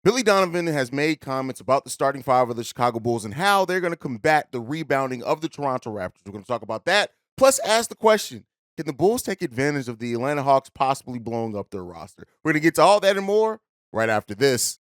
Billy Donovan has made comments about the starting five of the Chicago Bulls and how they're going to combat the rebounding of the Toronto Raptors. We're going to talk about that. Plus, ask the question, can the Bulls take advantage of the Atlanta Hawks possibly blowing up their roster? We're going to get to all that and more right after this.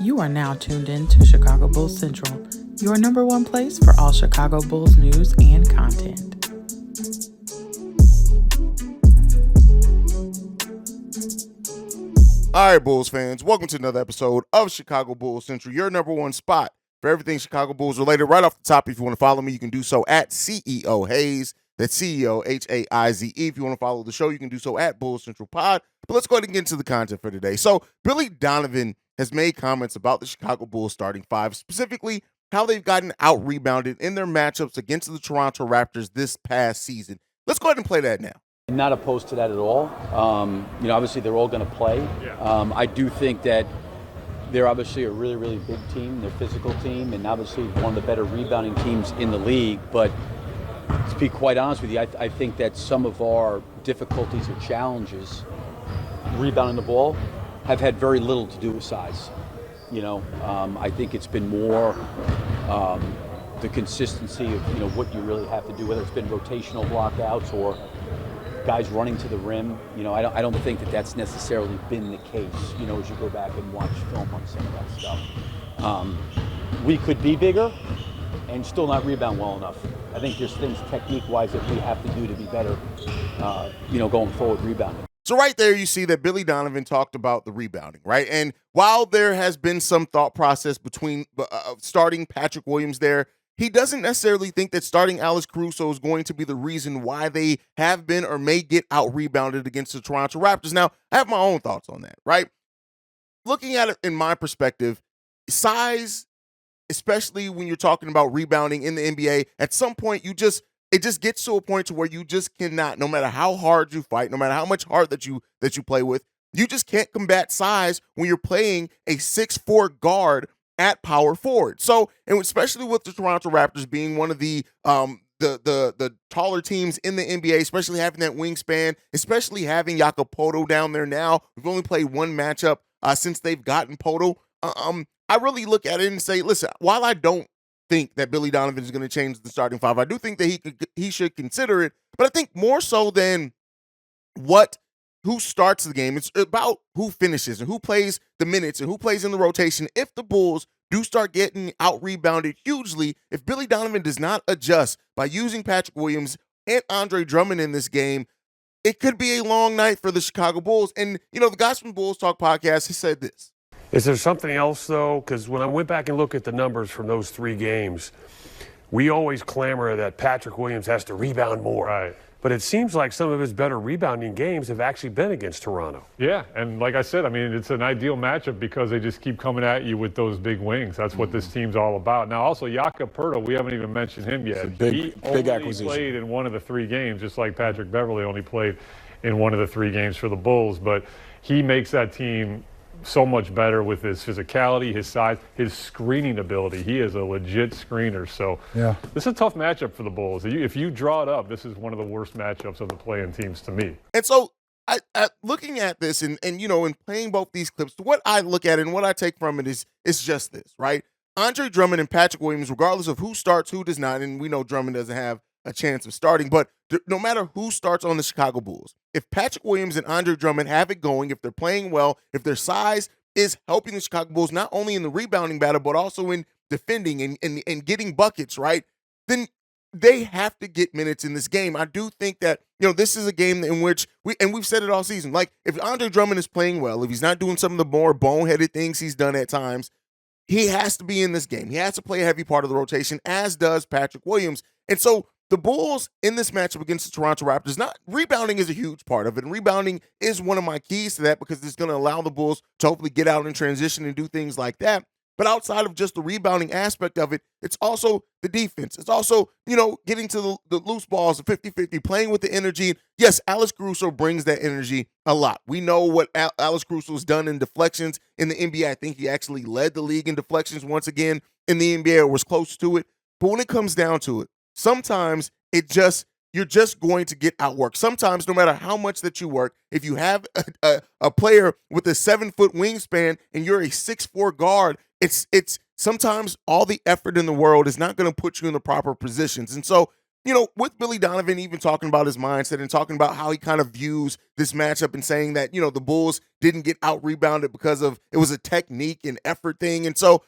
You are now tuned in to Chicago Bulls Central, your number one place for all Chicago Bulls news and content. All right, Bulls fans, welcome to another episode of Chicago Bulls Central, your number one spot for everything Chicago Bulls related. Right off the top, if you want to follow me, you can do so at CEO Haize. That's CEO Haize. If you want to follow the show, you can do so at Bulls Central Pod. But let's go ahead and get into the content for today. So, Billy Donovan has made comments about the Chicago Bulls starting five, specifically how they've gotten out-rebounded in their matchups against the Toronto Raptors this past season. Let's go ahead and play that now. I'm not opposed to that at all. Obviously they're all going to play. I do think that they're obviously a really, really big team. They're a physical team, and obviously one of the better rebounding teams in the league. But to be quite honest with you, I think that some of our difficulties or challenges rebounding the ball have had very little to do with size. I think it's been more the consistency of what you really have to do, whether it's been rotational blockouts or guys running to the rim. I don't think that that's necessarily been the case, as you go back and watch film on some of that stuff. We could be bigger and still not rebound well enough. I think there's things technique-wise that we have to do to be better, going forward rebounding. So right there, you see that Billy Donovan talked about the rebounding, right? And while there has been some thought process between starting Patrick Williams there, he doesn't necessarily think that starting Alex Caruso is going to be the reason why they have been or may get out-rebounded against the Toronto Raptors. Now, I have my own thoughts on that, right? Looking at it in my perspective, size, especially when you're talking about rebounding in the NBA, at some point it just gets to a point to where you just cannot, no matter how hard you fight, no matter how much heart that you play with, you just can't combat size when you're playing a 6'4" guard at power forward. So, and especially with the Toronto Raptors being one of the taller teams in the NBA, especially having that wingspan, especially having Jakob Poeltl down there now. We've only played one matchup since they've gotten Poeltl. I really look at it and say, listen, while I don't think that Billy Donovan is going to change the starting five, I do think that he should consider it. But I think more so than who starts the game, it's about who finishes and who plays the minutes and who plays in the rotation. If the Bulls do start getting out-rebounded hugely, if Billy Donovan does not adjust by using Patrick Williams and Andre Drummond in this game, it could be a long night for the Chicago Bulls. And, the guys from Bulls Talk podcast, he said this. Is there something else, though? Because when I went back and looked at the numbers from those three games, we always clamor that Patrick Williams has to rebound more. Right. But it seems like some of his better rebounding games have actually been against Toronto. Yeah, and like I said, it's an ideal matchup because they just keep coming at you with those big wings. That's what this team's all about. Now, also, Jakob Poeltl, we haven't even mentioned him yet. Big acquisition. He played in one of the three games, just like Patrick Beverley only played in one of the three games for the Bulls. But he makes that team so much better with his physicality, his size, his screening ability. He is a legit screener. So yeah, this is a tough matchup for the Bulls. If you draw it up, this is one of the worst matchups of the play-in teams to me. And so I looking at this and in playing both these clips, what I look at and what I take from it is just this, right? Andre Drummond and Patrick Williams, regardless of who starts, who does not, and we know Drummond doesn't have a chance of starting, but no matter who starts on the Chicago Bulls, if Patrick Williams and Andre Drummond have it going, if they're playing well, if their size is helping the Chicago Bulls not only in the rebounding battle, but also in defending and getting buckets, right, then they have to get minutes in this game. I do think that, this is a game in which we've said it all season, like if Andre Drummond is playing well, if he's not doing some of the more boneheaded things he's done at times, he has to be in this game. He has to play a heavy part of the rotation, as does Patrick Williams. And so the Bulls in this matchup against the Toronto Raptors, rebounding is a huge part of it. And rebounding is one of my keys to that because it's going to allow the Bulls to hopefully get out and transition and do things like that. But outside of just the rebounding aspect of it, it's also the defense. It's also, getting to the loose balls, the 50-50, playing with the energy. Yes, Alex Caruso brings that energy a lot. We know what Alex Caruso has done in deflections in the NBA. I think he actually led the league in deflections once again in the NBA or was close to it. But when it comes down to it, sometimes it just you're just going to get outworked. Sometimes, no matter how much that you work, if you have a player with a 7-foot wingspan and you're a 6'4" guard, it's sometimes all the effort in the world is not going to put you in the proper positions. And so, with Billy Donovan even talking about his mindset and talking about how he kind of views this matchup and saying that, the Bulls didn't get out-rebounded because of it was a technique and effort thing. And so,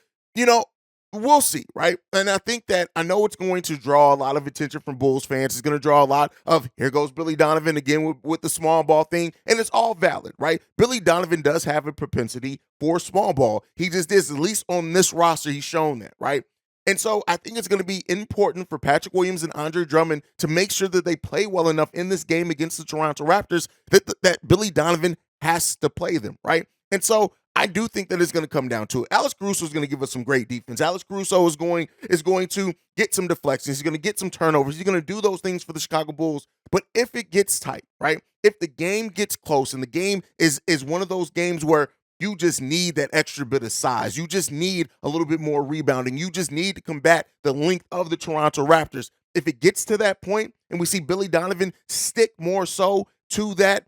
we'll see, right? And I think that I know it's going to draw a lot of attention from Bulls fans. It's going to draw a lot of, here goes Billy Donovan again with the small ball thing. And it's all valid, right? Billy Donovan does have a propensity for small ball. He just is, at least on this roster, he's shown that, right? And so I think it's going to be important for Patrick Williams and Andre Drummond to make sure that they play well enough in this game against the Toronto Raptors that Billy Donovan has to play them, right? And so I do think that it's going to come down to it. Alex Caruso is going to give us some great defense. Alex Caruso is going to get some deflections. He's going to get some turnovers. He's going to do those things for the Chicago Bulls. But if it gets tight, right? If the game gets close and the game is one of those games where you just need that extra bit of size, you just need a little bit more rebounding, you just need to combat the length of the Toronto Raptors. If it gets to that point and we see Billy Donovan stick more so to that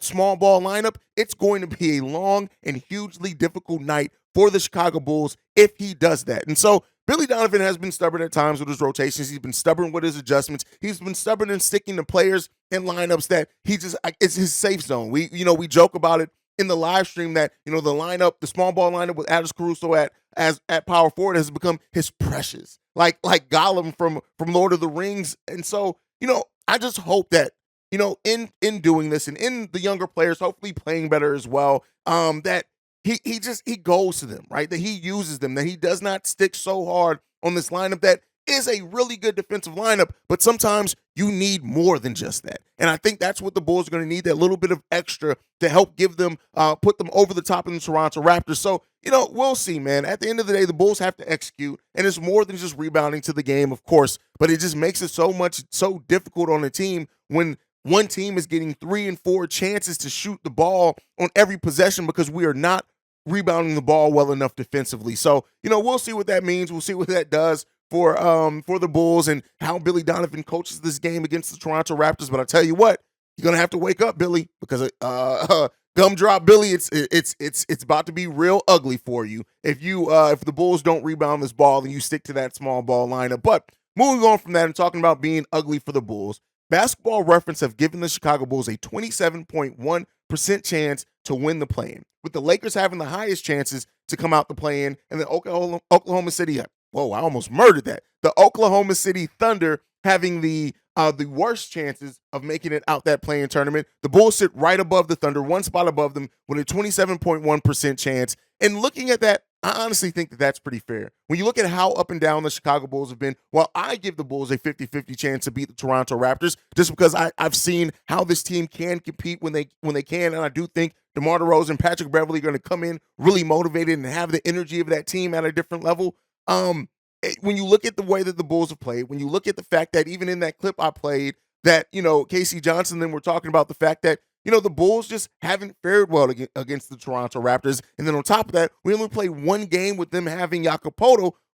small ball lineup, it's going to be a long and hugely difficult night for the Chicago Bulls if he does that. And so Billy Donovan has been stubborn at times with his rotations. He's been stubborn with his adjustments. He's been stubborn in sticking to players and lineups that it's his safe zone. We joke about it in the live stream that, the small ball lineup with Alex Caruso at power forward has become his precious, like Gollum from Lord of the Rings. And so, I just hope that, in doing this and in the younger players hopefully playing better as well, that he goes to them, right? That he uses them, that he does not stick so hard on this lineup that is a really good defensive lineup, but sometimes you need more than just that. And I think that's what the Bulls are going to need, that little bit of extra to help give them, put them over the top in the Toronto Raptors. So, we'll see, man. At the end of the day, the Bulls have to execute, and it's more than just rebounding to the game, of course, but it just makes it so difficult on a team when one team is getting 3 and 4 chances to shoot the ball on every possession because we are not rebounding the ball well enough defensively. So, we'll see what that means. We'll see what that does for the Bulls and how Billy Donovan coaches this game against the Toronto Raptors. But I tell you what, you're gonna have to wake up, Billy, because gumdrop Billy, it's about to be real ugly for you if the Bulls don't rebound this ball and you stick to that small ball lineup. But moving on from that and talking about being ugly for the Bulls, Basketball Reference have given the Chicago Bulls a 27.1% chance to win the play-in, with the Lakers having the highest chances to come out the play-in, and the Oklahoma City. Whoa, I almost murdered that. The Oklahoma City Thunder having the worst chances of making it out that play-in tournament. The Bulls sit right above the Thunder, one spot above them, with a 27.1% chance. And looking at that, I honestly think that that's pretty fair. When you look at how up and down the Chicago Bulls have been, well, I give the Bulls a 50-50 chance to beat the Toronto Raptors just because I've seen how this team can compete when they can, and I do think DeMar DeRozan and Patrick Beverley are going to come in really motivated and have the energy of that team at a different level. When you look at the way that the Bulls have played, when you look at the fact that even in that clip I played that, Casey Johnson, then we're talking about the fact that, the Bulls just haven't fared well against the Toronto Raptors. And then on top of that, we only played one game with them having Jakob,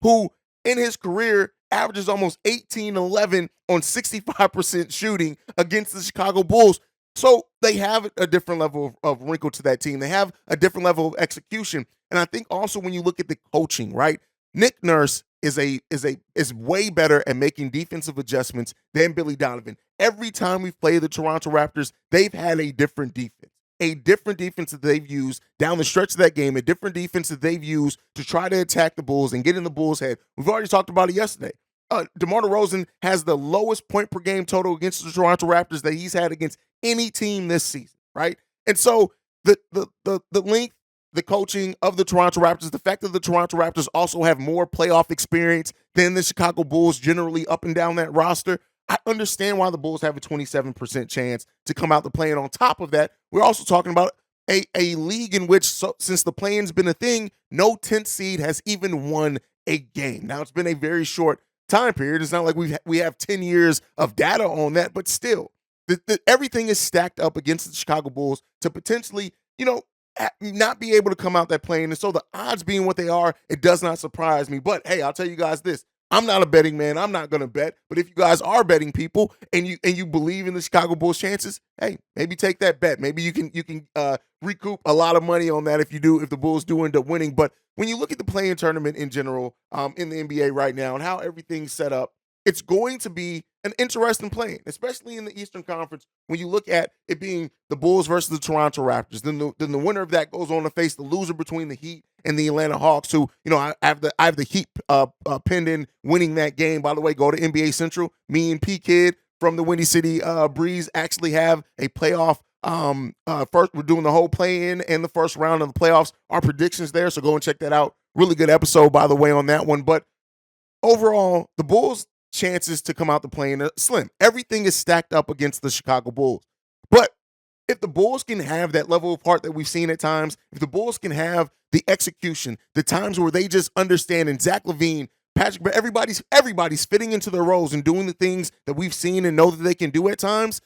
who in his career averages almost 18-11 on 65% shooting against the Chicago Bulls. So they have a different level of wrinkle to that team. They have a different level of execution. And I think also when you look at the coaching, right? Nick Nurse is way better at making defensive adjustments than Billy Donovan. Every time we've played the Toronto Raptors, they've had a different defense that they've used down the stretch of that game, a different defense that they've used to try to attack the Bulls and get in the Bulls' head. We've already talked about it yesterday. DeMar DeRozan has the lowest point per game total against the Toronto Raptors that he's had against any team this season, right? And so the length, the coaching of the Toronto Raptors, the fact that the Toronto Raptors also have more playoff experience than the Chicago Bulls generally up and down that roster, I understand why the Bulls have a 27% chance to come out the play-in. On top of that, we're also talking about a league in which, since the play-in's been a thing, no 10th seed has even won a game. Now, it's been a very short time period. It's not like we have 10 years of data on that, but still, everything is stacked up against the Chicago Bulls to potentially, not be able to come out that play-in. And so the odds being what they are, it does not surprise me. But hey, I'll tell you guys this. I'm not a betting man. I'm not going to bet. But if you guys are betting people and you believe in the Chicago Bulls chances, hey, maybe take that bet. Maybe you can recoup a lot of money on that if the Bulls do end up winning. But when you look at the play-in tournament in general in the NBA right now and how everything's set up, it's going to be an interesting play, especially in the Eastern Conference when you look at it being the Bulls versus the Toronto Raptors. Then the winner of that goes on to face the loser between the Heat and the Atlanta Hawks, who, I have the Heat pinned in winning that game. By the way, go to NBA Central. Me and P Kid from the Windy City Breeze actually have a playoff. First, we're doing the whole play-in and the first round of the playoffs. Our predictions there, so go and check that out. Really good episode, by the way, on that one. But overall, the Bulls' chances to come out the play-in are slim. Everything is stacked up against the Chicago Bulls. But if the Bulls can have that level of heart that we've seen at times, if the Bulls can have the execution, the times where they just understand, and Zach LaVine, Patrick, everybody's fitting into their roles and doing the things that we've seen and know that they can do at times,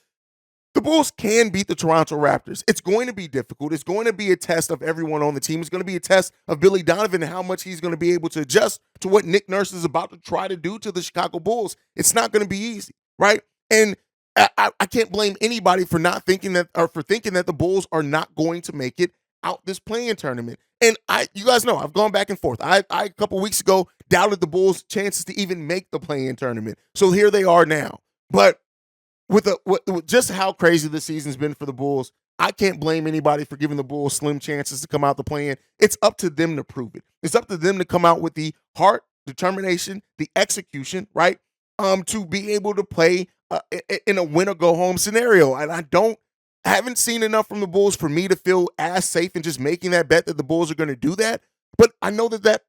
the Bulls can beat the Toronto Raptors. It's going to be difficult. It's going to be a test of everyone on the team. It's going to be a test of Billy Donovan and how much he's going to be able to adjust to what Nick Nurse is about to try to do to the Chicago Bulls. It's not going to be easy, right? And I can't blame anybody for not thinking that, or for thinking that the Bulls are not going to make it out this play-in tournament. And you guys know, I've gone back and forth. I a couple weeks ago doubted the Bulls' chances to even make the play-in tournament. So here they are now. But with just how crazy the season's been for the Bulls, I can't blame anybody for giving the Bulls slim chances to come out the play-in. It's up to them to prove it. It's up to them to come out with the heart, determination, the execution, right? To be able to play in a win-or-go-home scenario. And I haven't seen enough from the Bulls for me to feel as safe in just making that bet that the Bulls are going to do that. But I know that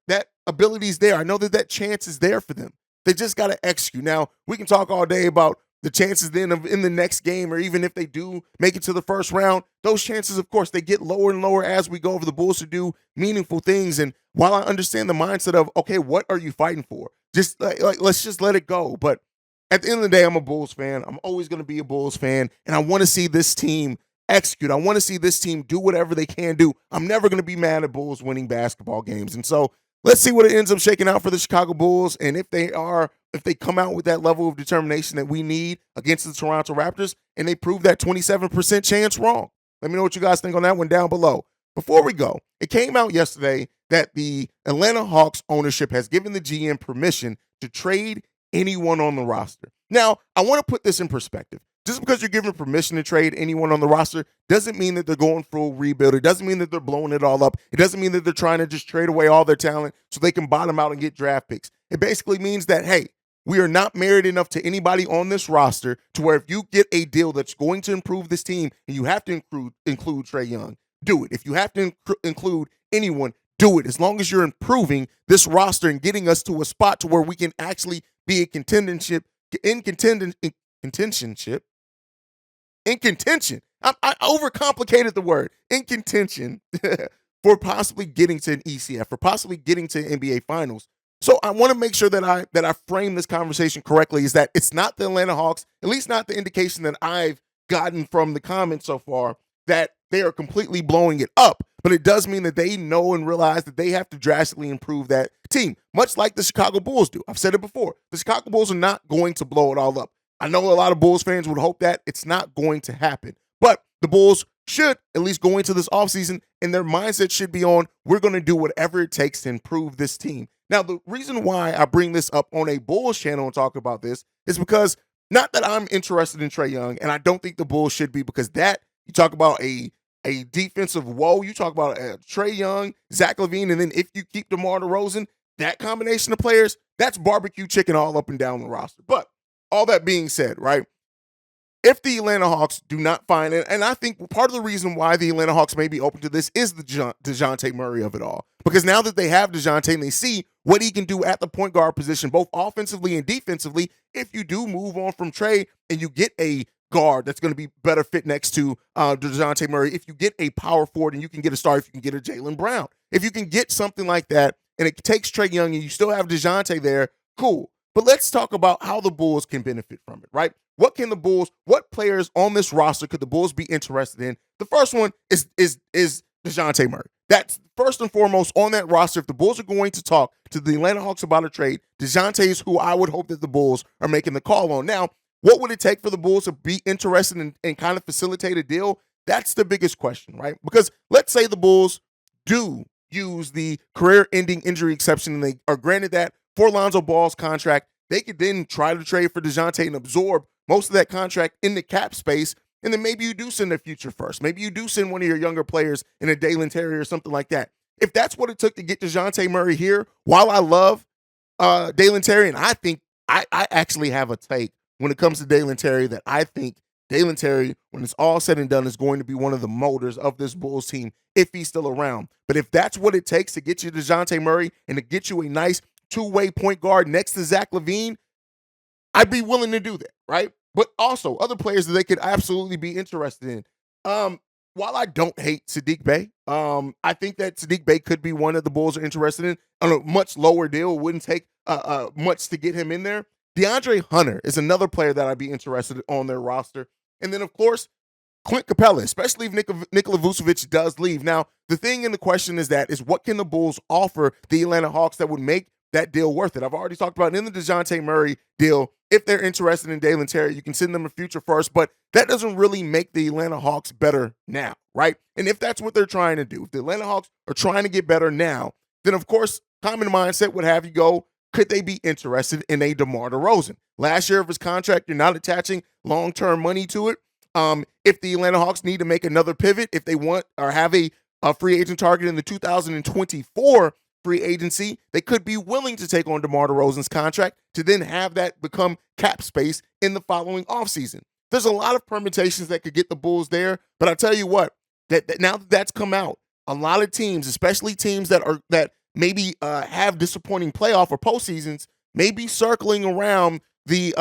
ability's there. I know that chance is there for them. They just got to execute. Now, we can talk all day about the chances then of in the next game, or even if they do make it to the first round, those chances, of course, they get lower and lower as we go over the Bulls to do meaningful things. And while I understand the mindset of, okay, what are you fighting for? Just like let's just let it go. But at the end of the day, I'm a Bulls fan. I'm always going to be a Bulls fan. And I want to see this team execute. I want to see this team do whatever they can do. I'm never going to be mad at Bulls winning basketball games. And so let's see what it ends up shaking out for the Chicago Bulls. And if they come out with that level of determination that we need against the Toronto Raptors, and they prove that 27% chance wrong. Let me know what you guys think on that one down below. Before we go, it came out yesterday that the Atlanta Hawks ownership has given the GM permission to trade anyone on the roster. Now, I want to put this in perspective. Just because you're given permission to trade anyone on the roster doesn't mean that they're going full rebuild. It doesn't mean that they're blowing it all up. It doesn't mean that they're trying to just trade away all their talent so they can bottom out and get draft picks. It basically means that, hey, we are not married enough to anybody on this roster to where if you get a deal that's going to improve this team and you have to include Trae Young, do it. If you have to include anyone, do it. As long as you're improving this roster and getting us to a spot to where we can actually be in contention. I overcomplicated the word. In contention for possibly getting to an ECF, for possibly getting to NBA Finals. So I want to make sure that I frame this conversation correctly, is that it's not the Atlanta Hawks, at least not the indication that I've gotten from the comments so far, that they are completely blowing it up. But it does mean that they know and realize that they have to drastically improve that team, much like the Chicago Bulls do. I've said it before. The Chicago Bulls are not going to blow it all up. I know a lot of Bulls fans would hope that. It's not going to happen. But the Bulls should at least go into this offseason, and their mindset should be on, we're going to do whatever it takes to improve this team. Now, the reason why I bring this up on a Bulls channel and talk about this is because, not that I'm interested in Trae Young, and I don't think the Bulls should be, because that, you talk about a defensive woe, you talk about Trae Young, Zach LaVine, and then if you keep DeMar DeRozan, that combination of players, that's barbecue chicken all up and down the roster. But all that being said, right, if the Atlanta Hawks do not find it, and I think part of the reason why the Atlanta Hawks may be open to this is the DeJounte Murray of it all. Because now that they have DeJounte and they see what he can do at the point guard position, both offensively and defensively, if you do move on from Trae and you get a guard that's going to be better fit next to DeJounte Murray, if you get a power forward and you can get a star, if you can get a Jaylen Brown, if you can get something like that, and it takes Trae Young and you still have DeJounte there, cool. But let's talk about how the Bulls can benefit from it, right? What players on this roster could the Bulls be interested in? The first one is DeJounte Murray. That's first and foremost on that roster. If the Bulls are going to talk to the Atlanta Hawks about a trade, DeJounte is who I would hope that the Bulls are making the call on. Now, what would it take for the Bulls to be interested in kind of facilitate a deal? That's the biggest question, right? Because let's say the Bulls do use the career-ending injury exception and they are granted that for Lonzo Ball's contract, they could then try to trade for DeJounte and absorb most of that contract in the cap space. And then maybe you do send a future first. Maybe you do send one of your younger players in a Dalen Terry or something like that. If that's what it took to get DeJounte Murray here, while I love Dalen Terry, and I think I actually have a take when it comes to Dalen Terry that I think Dalen Terry, when it's all said and done, is going to be one of the motors of this Bulls team if he's still around. But if that's what it takes to get you DeJounte Murray and to get you a nice two-way point guard next to Zach LaVine, I'd be willing to do that, right? But also other players that they could absolutely be interested in. While I don't hate Saddiq Bey, I think that Saddiq Bey could be one that the Bulls are interested in on a much lower deal. It wouldn't take much to get him in there. DeAndre Hunter is another player that I'd be interested on their roster. And then, of course, Clint Capella, especially if Nikola Vucevic does leave. Now, the thing in the question is what can the Bulls offer the Atlanta Hawks that would make that deal worth it? I've already talked about in the DeJounte Murray deal, if they're interested in Dalen Terry, you can send them a future first, but that doesn't really make the Atlanta Hawks better now, right? And if that's what they're trying to do, if the Atlanta Hawks are trying to get better now, then of course, common mindset would have you go, could they be interested in a DeMar DeRozan? Last year of his contract, you're not attaching long-term money to it. If the Atlanta Hawks need to make another pivot, if they want or have a free agent target in the 2024 free agency, they could be willing to take on DeMar DeRozan's contract to then have that become cap space in the following offseason. There's a lot of permutations that could get the Bulls there, but I tell you what, that now that that's come out, a lot of teams, especially teams that maybe have disappointing playoff or postseasons, may be circling around the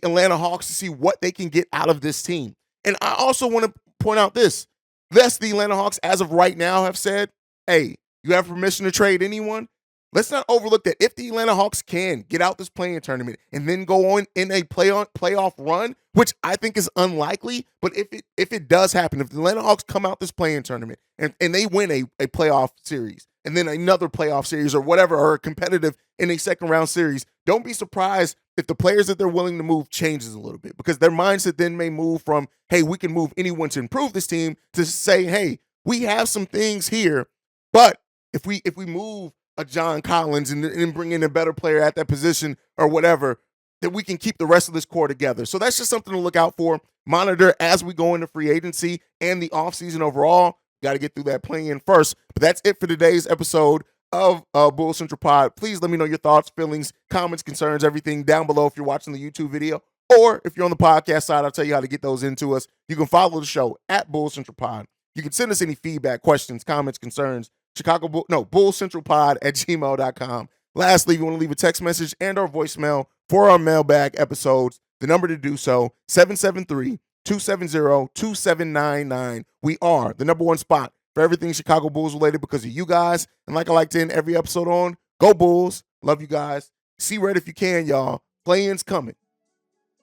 Atlanta Hawks to see what they can get out of this team. And I also want to point out this. Thus, the Atlanta Hawks, as of right now, have said, hey, you have permission to trade anyone? Let's not overlook that if the Atlanta Hawks can get out this play-in tournament and then go on in a playoff run, which I think is unlikely, but if it does happen, if the Atlanta Hawks come out this play-in tournament and they win a playoff series and then another playoff series or whatever, or competitive in a second-round series, don't be surprised if the players that they're willing to move changes a little bit, because their mindset then may move from, hey, we can move anyone to improve this team, to say, hey, we have some things here, but if we move a John Collins and bring in a better player at that position or whatever, that we can keep the rest of this core together. So that's just something to look out for, monitor as we go into free agency and the offseason overall. Got to get through that play-in first. But that's it for today's episode of Bulls Central Pod. Please let me know your thoughts, feelings, comments, concerns, everything down below if you're watching the YouTube video. Or if you're on the podcast side, I'll tell you how to get those into us. You can follow the show at Bulls Central Pod. You can send us any feedback, questions, comments, concerns, bullcentralpod@gmail.com. Lastly, if you want to leave a text message and or voicemail for our mailbag episodes, the number to do so, 773-270-2799. We are the number one spot for everything Chicago Bulls related because of you guys. And like I like to end every episode on, go Bulls. Love you guys. See red if you can, y'all. Play-in's coming.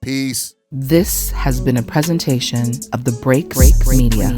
Peace. This has been a presentation of the Break Media.